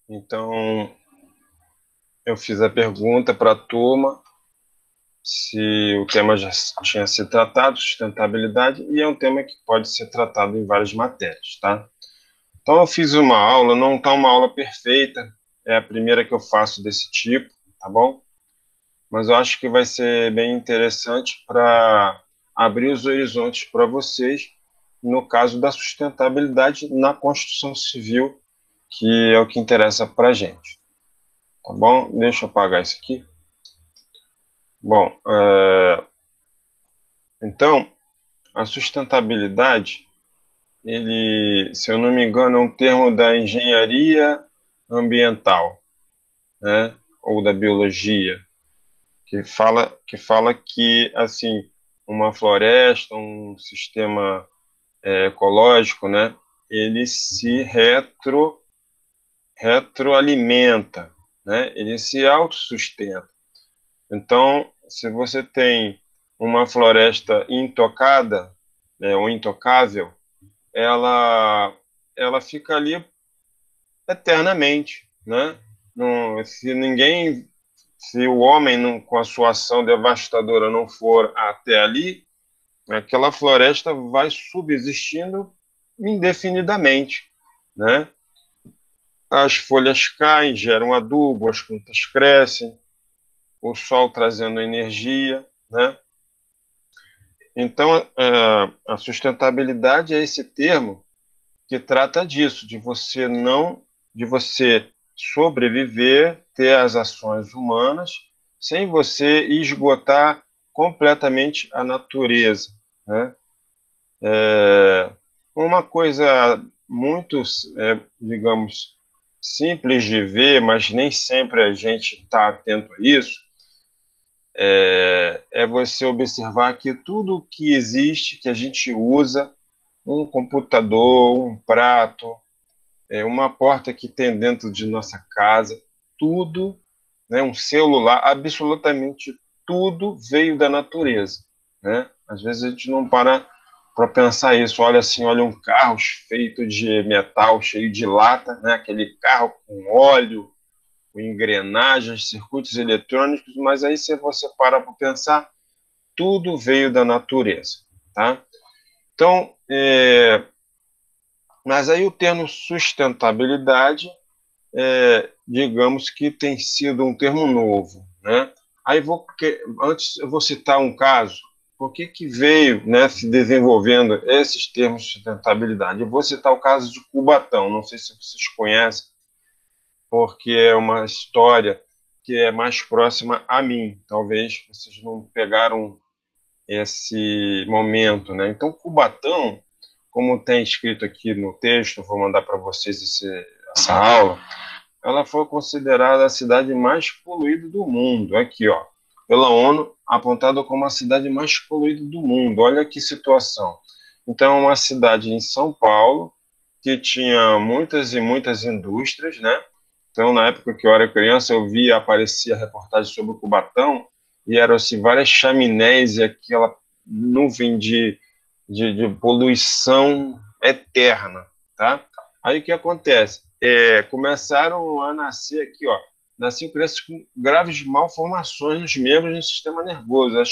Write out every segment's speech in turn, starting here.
Então, eu fiz a pergunta para a turma se o tema já tinha sido tratado, sustentabilidade, e é um tema que pode ser tratado em várias matérias, tá? Então, eu fiz uma aula, não está uma aula perfeita, é a primeira que eu faço desse tipo, tá bom? Mas eu acho que vai ser bem interessante para abrir os horizontes para vocês, no caso da sustentabilidade na construção civil, que é o que interessa para a gente, tá bom? Deixa eu apagar isso aqui. Bom, então, a sustentabilidade, ele, se eu não me engano, é um termo da engenharia ambiental, né? Ou da biologia, que assim, uma floresta, um sistema ecológico, né? Ele se retroalimenta, né? Ele se autossustenta. Então, se você tem uma floresta intocada, né, ou intocável, ela, ela fica ali eternamente, né? Não, se o homem não, com a sua ação devastadora não for até ali, aquela floresta vai subsistindo indefinidamente, né? As folhas caem, geram adubo, as plantas crescem, o sol trazendo energia, né? Então, a sustentabilidade é esse termo que trata disso, de você sobreviver, ter as ações humanas, sem você esgotar completamente a natureza, né? Uma coisa muito, digamos, simples de ver, mas nem sempre a gente está atento a isso, é você observar que tudo que existe, que a gente usa, um computador, um prato, uma porta que tem dentro de nossa casa, tudo, né, um celular, absolutamente tudo veio da natureza, né? Às vezes a gente não para pensar isso, olha assim, olha um carro feito de metal, cheio de lata, né? Aquele carro com óleo, com engrenagens, circuitos eletrônicos, mas aí se você para pensar, tudo veio da natureza, tá? Então, mas aí o termo sustentabilidade, digamos que tem sido um termo novo, né? Antes eu vou citar um caso, por que veio, né, se desenvolvendo esses termos de sustentabilidade? Eu vou citar o caso de Cubatão, não sei se vocês conhecem, porque é uma história que é mais próxima a mim, talvez vocês não pegaram esse momento, né? Então, Cubatão, como tem escrito aqui no texto, vou mandar para vocês essa aula, ela foi considerada a cidade mais poluída do mundo. Aqui, ó, pela ONU, apontada como a cidade mais poluída do mundo. Olha que situação. Então, uma cidade em São Paulo que tinha muitas e muitas indústrias, né? Então, na época que eu era criança, eu via, aparecia reportagem sobre o Cubatão, e eram assim, várias chaminés e aquela nuvem de poluição eterna, tá? Aí o que acontece? Começaram a nascer aqui, ó, nasciam crianças com graves malformações nos membros do sistema nervoso. As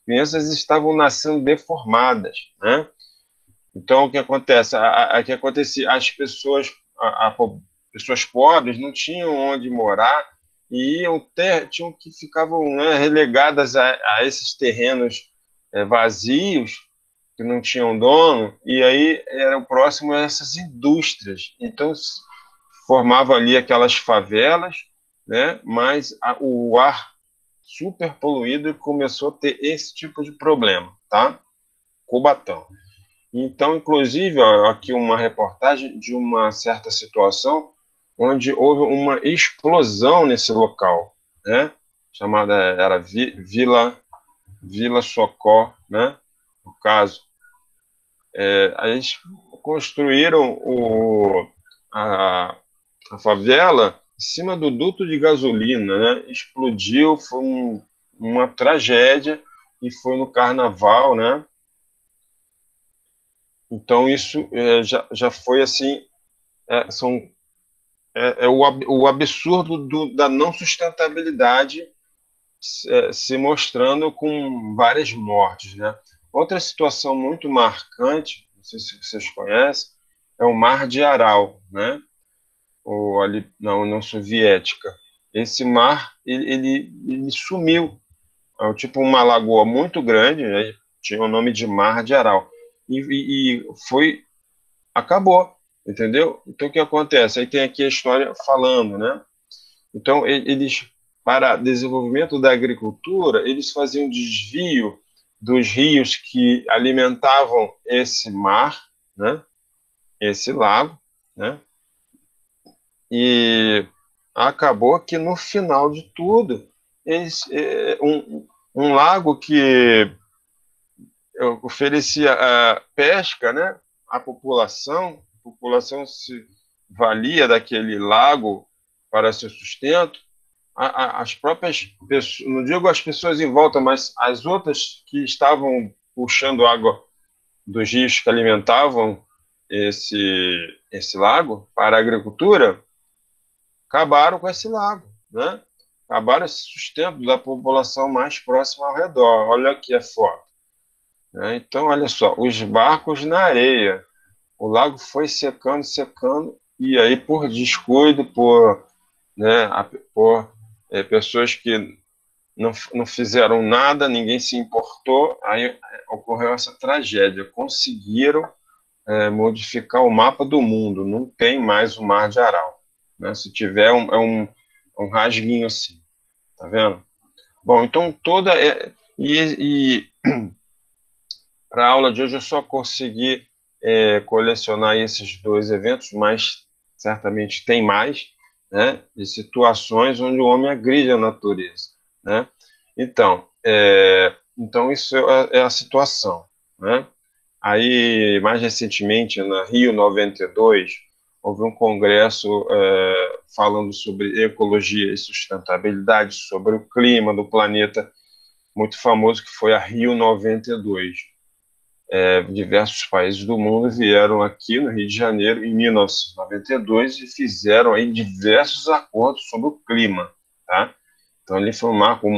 crianças estavam nascendo deformadas, né? Então, o que acontece? Que acontecia, as pessoas, pessoas pobres não tinham onde morar e tinham que ficavam, né, relegadas a esses terrenos vazios que não tinham dono, e aí eram próximo a essas indústrias. Então, formava ali aquelas favelas, né? Mas o ar super poluído começou a ter esse tipo de problema, tá? Cubatão. Então, inclusive, ó, aqui uma reportagem de uma certa situação onde houve uma explosão nesse local, né? Chamada era Vila Socó, né? No caso, eles construíram a, a favela em cima do duto de gasolina, né? Explodiu, foi uma tragédia e foi no carnaval, né? Então isso já foi assim, são o absurdo da não sustentabilidade se mostrando com várias mortes, né? Outra situação muito marcante, não sei se vocês conhecem, é o Mar de Aral, né? Ou ali na União Soviética. Esse mar, ele sumiu. É tipo uma lagoa muito grande, né? Tinha o nome de Mar de Aral. E foi, acabou, entendeu? Então o que acontece? Aí tem aqui a história falando, né? Então eles, para desenvolvimento da agricultura, eles faziam desvio dos rios que alimentavam esse mar, né? Esse lago, né? E acabou que no final de tudo, um lago que oferecia pesca, né? A população se valia daquele lago para seu sustento. As próprias pessoas, não digo as pessoas em volta, mas as outras que estavam puxando água dos rios que alimentavam esse lago para a agricultura, acabaram com esse lago, né? Acabaram esse sustento da população mais próxima ao redor. Olha aqui a foto, né? Então, olha só, os barcos na areia. O lago foi secando, secando, e aí por descuido, por pessoas que não fizeram nada, ninguém se importou, aí ocorreu essa tragédia. Conseguiram modificar o mapa do mundo, não tem mais o Mar de Aral, né? Se tiver, um rasguinho assim, tá vendo? Bom, então para a aula de hoje eu só consegui colecionar esses dois eventos, mas certamente tem mais, né? De situações onde o homem agride a natureza, né? Então isso é a situação, né? Aí, mais recentemente, na Rio 92, houve um congresso falando sobre ecologia e sustentabilidade, sobre o clima do planeta, muito famoso, que foi a Rio 92. Diversos países do mundo vieram aqui no Rio de Janeiro em 1992 e fizeram aí diversos acordos sobre o clima, tá? Então, ele foi um marco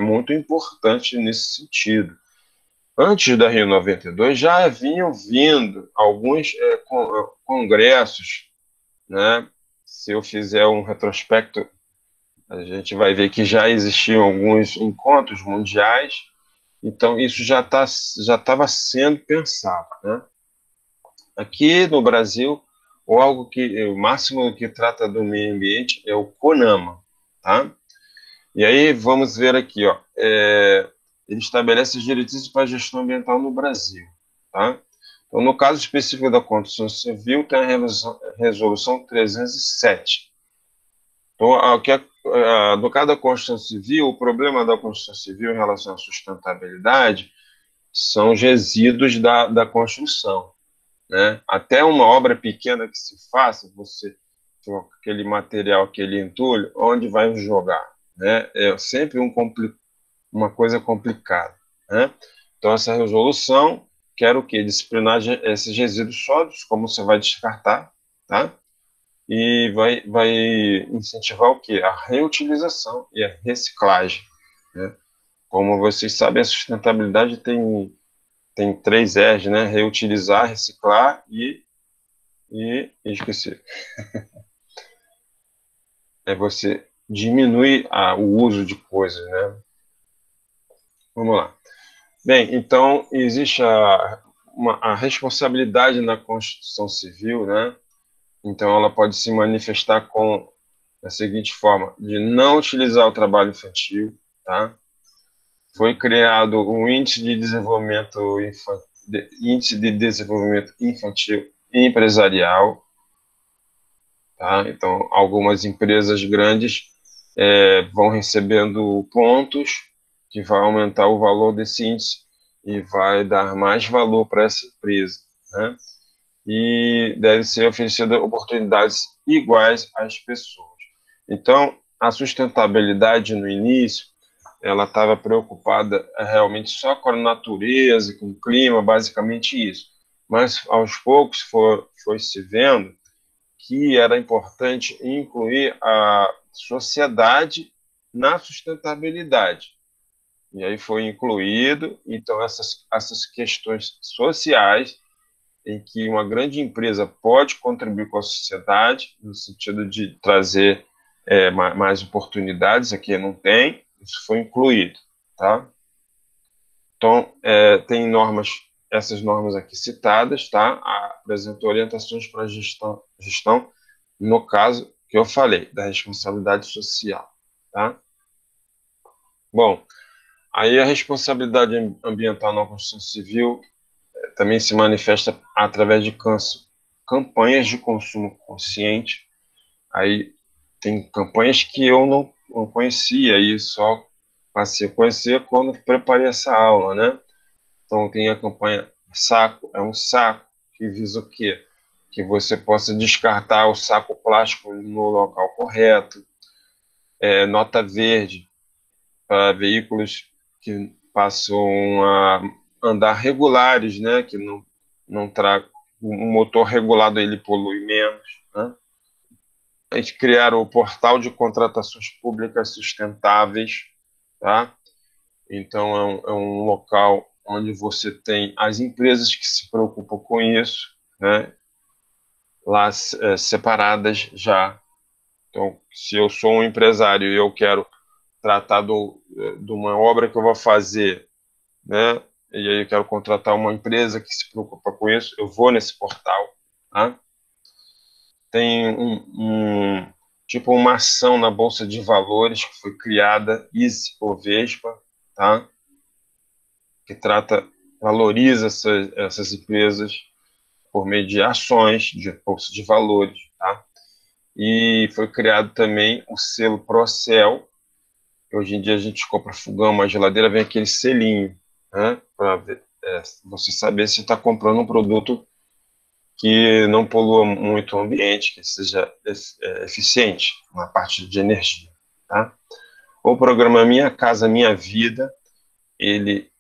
muito importante nesse sentido. Antes da Rio 92, já vinham vindo alguns congressos, né? Se eu fizer um retrospecto, a gente vai ver que já existiam alguns encontros mundiais, então isso já estava sendo pensado, né? Aqui no Brasil, o máximo que trata do meio ambiente é o CONAMA, tá? E aí vamos ver aqui, ó, ele estabelece as diretrizes para a gestão ambiental no Brasil, tá? Então, no caso específico da Constituição Civil, tem a Resolução 307. Então, no caso da Constituição Civil, o problema da Constituição Civil em relação à sustentabilidade são os resíduos da construção, né? Até uma obra pequena que se faça, você aquele material, aquele entulho, onde vai jogar, né? É sempre uma coisa complicada, né? Então, essa resolução quer o quê? Disciplinar esses resíduos sólidos, como você vai descartar, tá? E vai incentivar o quê? A reutilização e a reciclagem, né? Como vocês sabem, a sustentabilidade tem 3 R's, né? Reutilizar, reciclar e esqueci. Você diminui o uso de coisas, né? Vamos lá. Bem, então existe a responsabilidade na Constituição Civil, né? Então ela pode se manifestar da seguinte forma: de não utilizar o trabalho infantil, tá? Foi criado o índice de desenvolvimento infantil e empresarial, tá? Então algumas empresas grandes vão recebendo pontos que vai aumentar o valor desse índice e vai dar mais valor para essa empresa, né? E deve ser oferecida oportunidades iguais às pessoas. Então, a sustentabilidade no início, ela estava preocupada realmente só com a natureza, com o clima, basicamente isso. Mas aos poucos foi se vendo que era importante incluir a sociedade na sustentabilidade. E aí foi incluído, então, essas questões sociais, em que uma grande empresa pode contribuir com a sociedade, no sentido de trazer mais oportunidades, aqui não tem, isso foi incluído, tá? Então, tem normas, essas normas aqui citadas, tá? Apresenta orientações para a gestão, no caso que eu falei, da responsabilidade social, tá? Bom, aí a responsabilidade ambiental na construção civil também se manifesta através de campanhas de consumo consciente. Aí tem campanhas que eu não conhecia e só passei a conhecer quando preparei essa aula, né? Então tem a campanha Saco é um Saco, que visa o quê? Que você possa descartar o saco plástico no local correto. Nota verde para veículos que passam a andar regulares, né? Que não tragam um motor regulado, ele polui menos, né? Eles criaram o portal de contratações públicas sustentáveis, tá? Então é um local onde você tem as empresas que se preocupam com isso, né? Lá separadas já. Então, se eu sou um empresário e eu quero tratar de uma obra que eu vou fazer, né? E aí eu quero contratar uma empresa que se preocupa com isso, eu vou nesse portal, tá? Tem tipo uma ação na Bolsa de Valores que foi criada, ISE Bovespa, tá? Que valoriza essas empresas por meio de ações de Bolsa de Valores, tá? E foi criado também o selo Procel. Hoje em dia a gente compra fogão, uma geladeira, vem aquele selinho, né? Para você saber se está comprando um produto que não polua muito o ambiente, que seja eficiente na parte de energia, tá? O programa Minha Casa Minha Vida, ele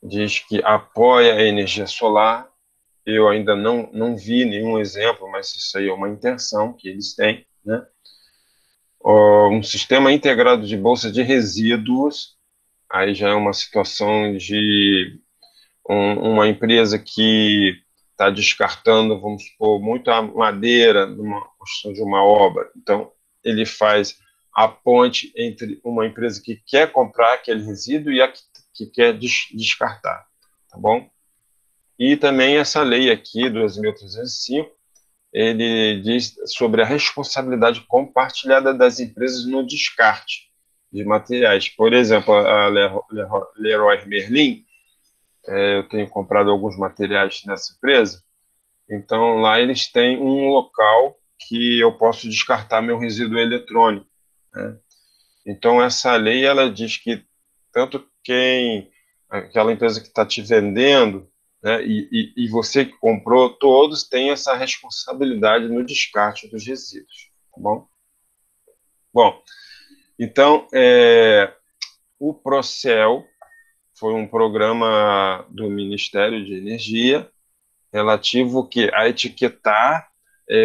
diz que apoia a energia solar. Eu ainda não vi nenhum exemplo, mas isso aí é uma intenção que eles têm, né? Um sistema integrado de bolsa de resíduos, aí já é uma situação de uma empresa que está descartando, vamos supor, muita madeira numa construção de uma obra. Então, ele faz a ponte entre uma empresa que quer comprar aquele resíduo e a que quer descartar, tá bom? E também essa lei aqui, 2.305, ele diz sobre a responsabilidade compartilhada das empresas no descarte de materiais. Por exemplo, a Leroy Merlin, eu tenho comprado alguns materiais nessa empresa, então lá eles têm um local que eu posso descartar meu resíduo eletrônico, né? Então essa lei ela diz que tanto aquela empresa que está te vendendo, né, e você que comprou, todos têm essa responsabilidade no descarte dos resíduos, tá bom? Bom, então o Procel foi um programa do Ministério de Energia relativo a etiquetar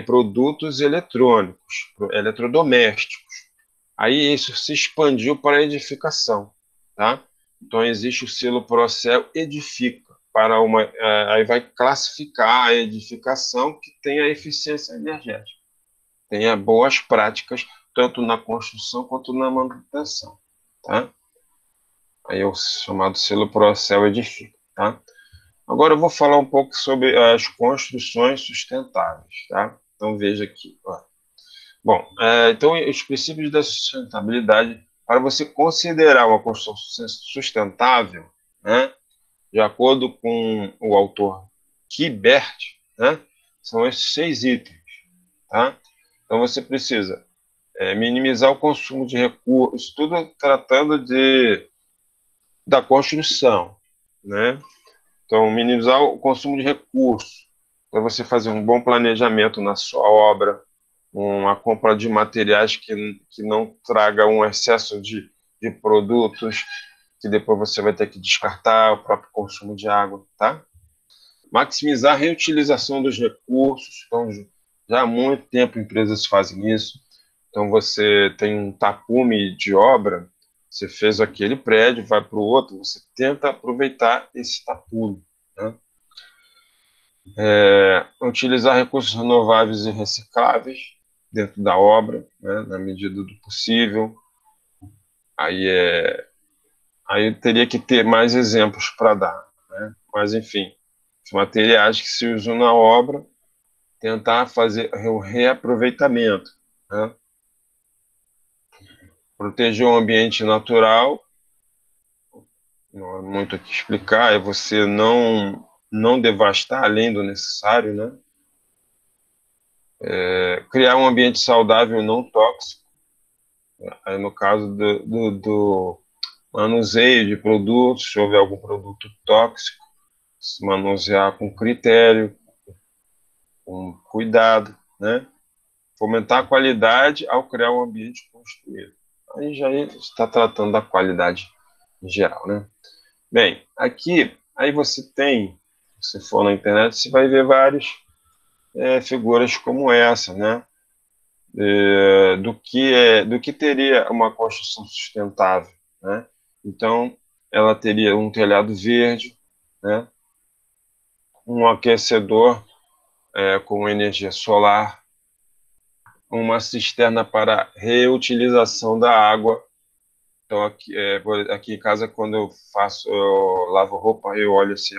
produtos eletrônicos, eletrodomésticos. Aí isso se expandiu para a edificação, tá? Então existe o selo Procel Edifica aí vai classificar a edificação que tem a eficiência energética, tenha boas práticas tanto na construção quanto na manutenção, tá? Aí é o chamado selo Procel Edifica, tá? Agora eu vou falar um pouco sobre as construções sustentáveis, tá? Então veja aqui, ó. Bom, então os princípios da sustentabilidade, para você considerar uma construção sustentável, né, de acordo com o autor Kibert, né, são esses 6 itens, tá? Então você precisa minimizar o consumo de recursos, tudo tratando da construção, né? Então, minimizar o consumo de recursos, para você fazer um bom planejamento na sua obra, uma compra de materiais que não traga um excesso de produtos, que depois você vai ter que descartar, o próprio consumo de água, tá? Maximizar a reutilização dos recursos, então Já há muito tempo empresas fazem isso. Então você tem um tapume de obra, você fez aquele prédio, vai para o outro, você tenta aproveitar esse tapume, né? Utilizar recursos renováveis e recicláveis dentro da obra, né, na medida do possível. Aí, aí eu teria que ter mais exemplos para dar, né? Mas, enfim, os materiais que se usam na obra, tentar fazer o reaproveitamento, né? Proteger o ambiente natural, não há muito o que explicar, é você não devastar além do necessário, né? Criar um ambiente saudável não tóxico, aí no caso do manuseio de produtos, se houver algum produto tóxico, se manusear com critério, com cuidado, né? Fomentar a qualidade ao criar um ambiente construído. Aí já está tratando da qualidade em geral, né? Bem, aqui, aí você tem, se for na internet, você vai ver várias figuras como essa, né? Do que teria uma construção sustentável, né? Então, ela teria um telhado verde, né? Um aquecedor com energia solar, uma cisterna para reutilização da água. Então, aqui em casa, quando eu lavo roupa, eu olho se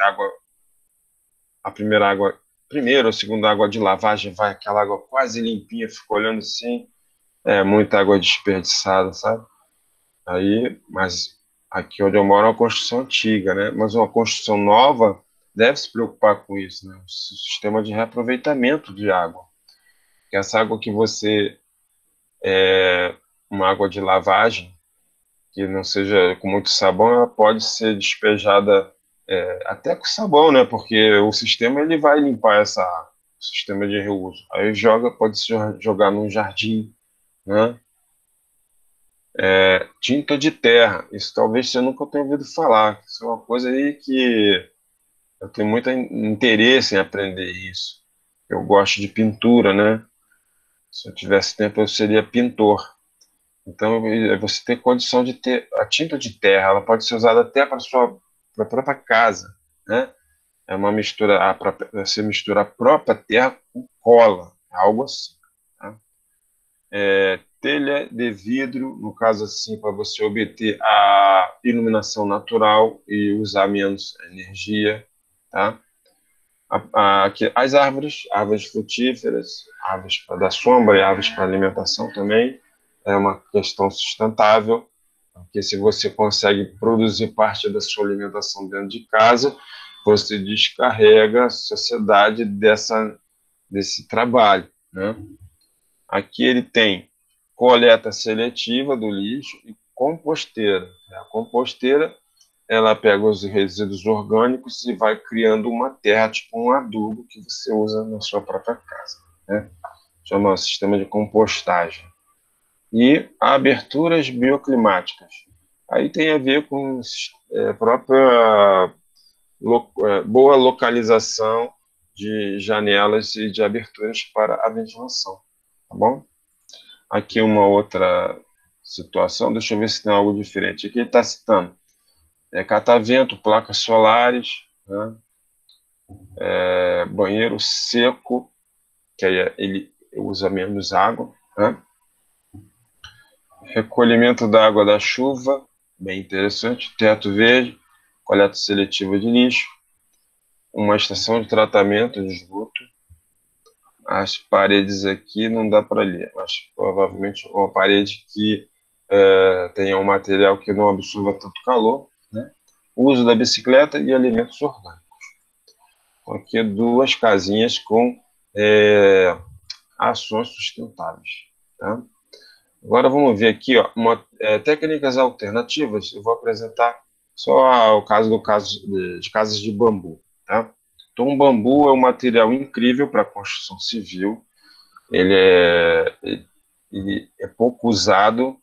primeira ou segunda água de lavagem, vai aquela água quase limpinha, fico olhando assim, muita água desperdiçada, sabe? Mas aqui onde eu moro é uma construção antiga, né? Mas uma construção nova deve se preocupar com isso, né? O sistema de reaproveitamento de água. Que essa água que uma água de lavagem, que não seja com muito sabão, ela pode ser despejada até com sabão, né? Porque o sistema ele vai limpar essa água, o sistema de reuso. Aí pode se jogar num jardim, né? Tinta de terra, isso talvez você nunca tenha ouvido falar. Isso é uma coisa aí que eu tenho muito interesse em aprender isso. Eu gosto de pintura, né? Se eu tivesse tempo, eu seria pintor. Então, você tem condição de ter a tinta de terra, ela pode ser usada até para sua pra própria casa, né? É uma mistura, você mistura a própria terra com cola, algo assim, tá? Telha de vidro, no caso assim, para você obter a iluminação natural e usar menos energia, tá? As árvores frutíferas, árvores para dar sombra e árvores para alimentação também, é uma questão sustentável, porque se você consegue produzir parte da sua alimentação dentro de casa, você descarrega a sociedade desse trabalho, né? Aqui ele tem coleta seletiva do lixo e composteira. A composteira, ela pega os resíduos orgânicos e vai criando uma terra, tipo um adubo que você usa na sua própria casa, né? Chama sistema de compostagem. E aberturas bioclimáticas. Aí tem a ver com própria boa localização de janelas e de aberturas para a ventilação, tá bom? Aqui uma outra situação, deixa eu ver se tem algo diferente. Aqui ele está citando catavento, placas solares, né? Banheiro seco, que aí ele usa menos água, né? Recolhimento da água da chuva, bem interessante. Teto verde, coleta seletiva de lixo, uma estação de tratamento de esgoto. As paredes aqui não dá para ler, mas provavelmente uma parede que tenha um material que não absorva tanto calor, né? Uso da bicicleta e alimentos orgânicos. Então, aqui duas casinhas com ações sustentáveis, tá? Agora vamos ver aqui, ó, técnicas alternativas. Eu vou apresentar só de casas de bambu, tá? Então, o bambu é um material incrível para a construção civil. Ele é pouco usado,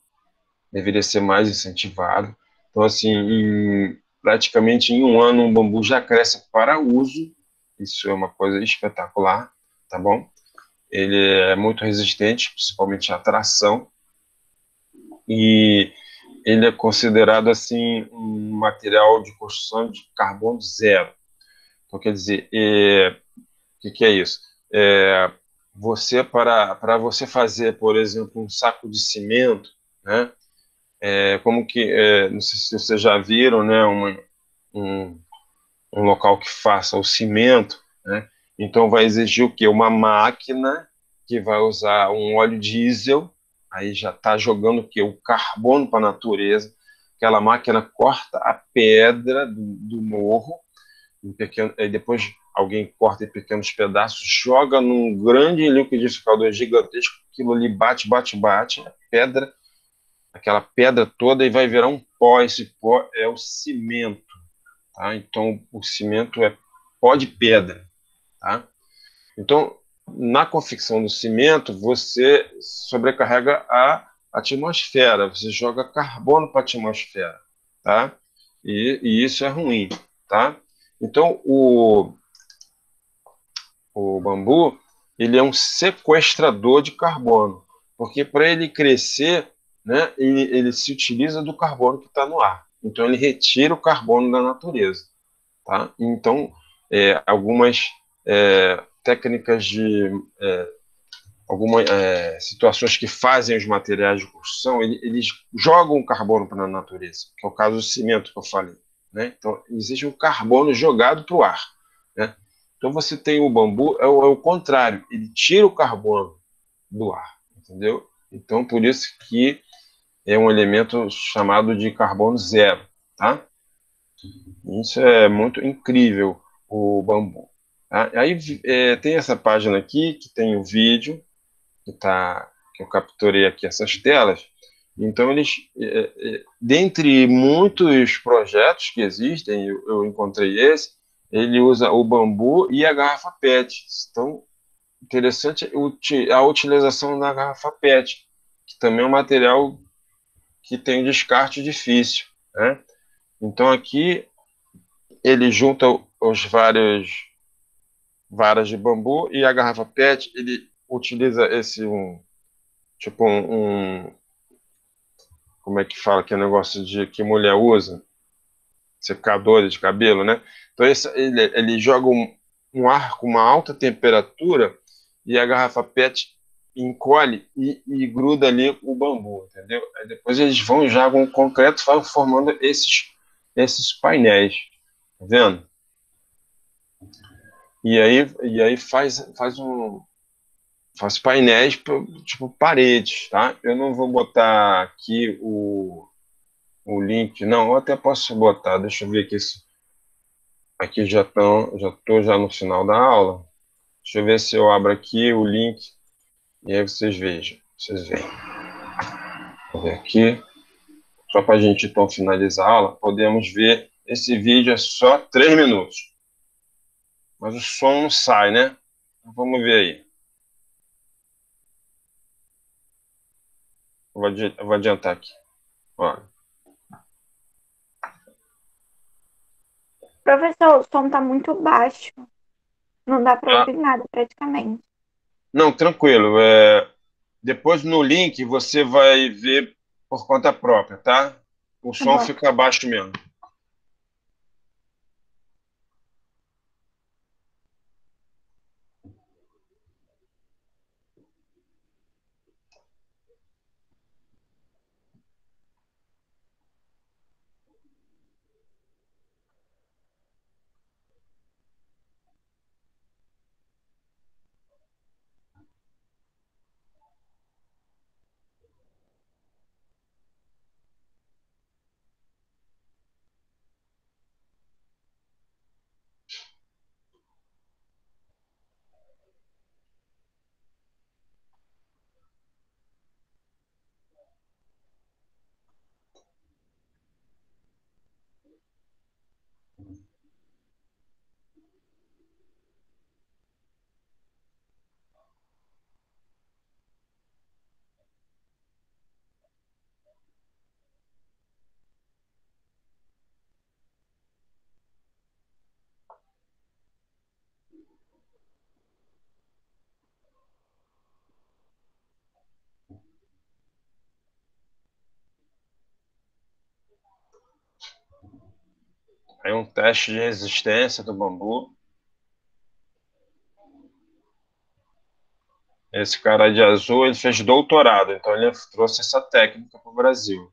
deveria ser mais incentivado. Então, assim, praticamente em um ano, um bambu já cresce para uso. Isso é uma coisa espetacular, tá bom? ele é muito resistente, principalmente à tração, e ele é considerado assim um material de construção de carbono zero. Então, quer dizer, que é isso? Você para você fazer, por exemplo, um saco de cimento, né? Como que não sei se vocês já viram, né? Um, um local que faça o cimento, né? Então vai exigir o quê? Uma máquina que vai usar um óleo diesel, aí já está jogando o quê? O carbono para a natureza. Aquela máquina corta a pedra do morro, em pequeno, aí depois alguém corta em pequenos pedaços, joga num grande liquidificador gigantesco, aquilo ali bate, bate, bate, a pedra, aquela pedra toda, e vai virar um pó. Esse pó é o cimento, tá? Então o cimento é pó de pedra, tá? Então, na confecção do cimento, você sobrecarrega a atmosfera, você joga carbono para a atmosfera, tá? E isso é ruim, tá? Então, o bambu, ele é um sequestrador de carbono, porque para ele crescer, né, ele se utiliza do carbono que está no ar. Então, ele retira o carbono da natureza, tá? Então, algumas técnicas de algumas situações que fazem os materiais de construção, eles jogam o carbono para a natureza, que é o caso do cimento que eu falei, né? Então, existe um carbono jogado para o ar, né? Então, você tem o bambu, é o contrário, ele tira o carbono do ar, entendeu? Então, por isso que é um elemento chamado de carbono zero, tá? Isso é muito incrível, o bambu. Tá? Aí tem essa página aqui que tem o vídeo que eu capturei aqui essas telas. Então eles, dentre muitos projetos que existem, eu encontrei esse. Ele usa o bambu e a garrafa PET. Então interessante a utilização da garrafa PET, que também é um material que tem um descarte difícil, né? Então aqui ele junta os vários varas de bambu e a garrafa PET. Ele utiliza esse tipo como é que fala que é negócio de que mulher usa, secador de cabelo, né? Então ele joga um ar com uma alta temperatura e a garrafa PET encolhe e gruda ali o bambu, entendeu? Aí depois eles vão e jogam concreto, vão formando esses painéis, tá vendo? E aí faz painéis tipo paredes, tá? Eu não vou botar aqui o link, não, eu até posso botar, deixa eu ver aqui aqui já tô já no final da aula. Deixa eu ver se eu abro aqui o link e aí vocês vejam, vocês veem. Vou ver aqui, só para a gente então finalizar a aula, podemos ver esse vídeo é só 3 minutos, mas o som não sai, né? Então, vamos ver aí. Eu vou adiantar aqui. Ó, Professor, o som tá muito baixo. Não dá para ah, ouvir nada praticamente. não, tranquilo. Depois no link você vai ver por conta própria, tá? O Tá som bom. fica baixo mesmo. Aí um teste de resistência do bambu. Esse cara de azul, ele fez doutorado, então ele trouxe essa técnica para o Brasil.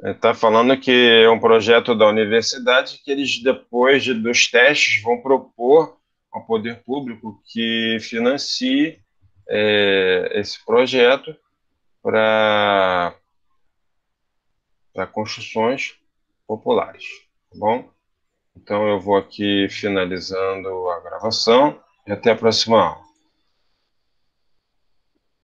Ele está falando que é um projeto da universidade que eles, depois dos testes, vão propor ao poder público que financie esse projeto para construções populares, tá bom? Então eu vou aqui finalizando a gravação e até a próxima aula.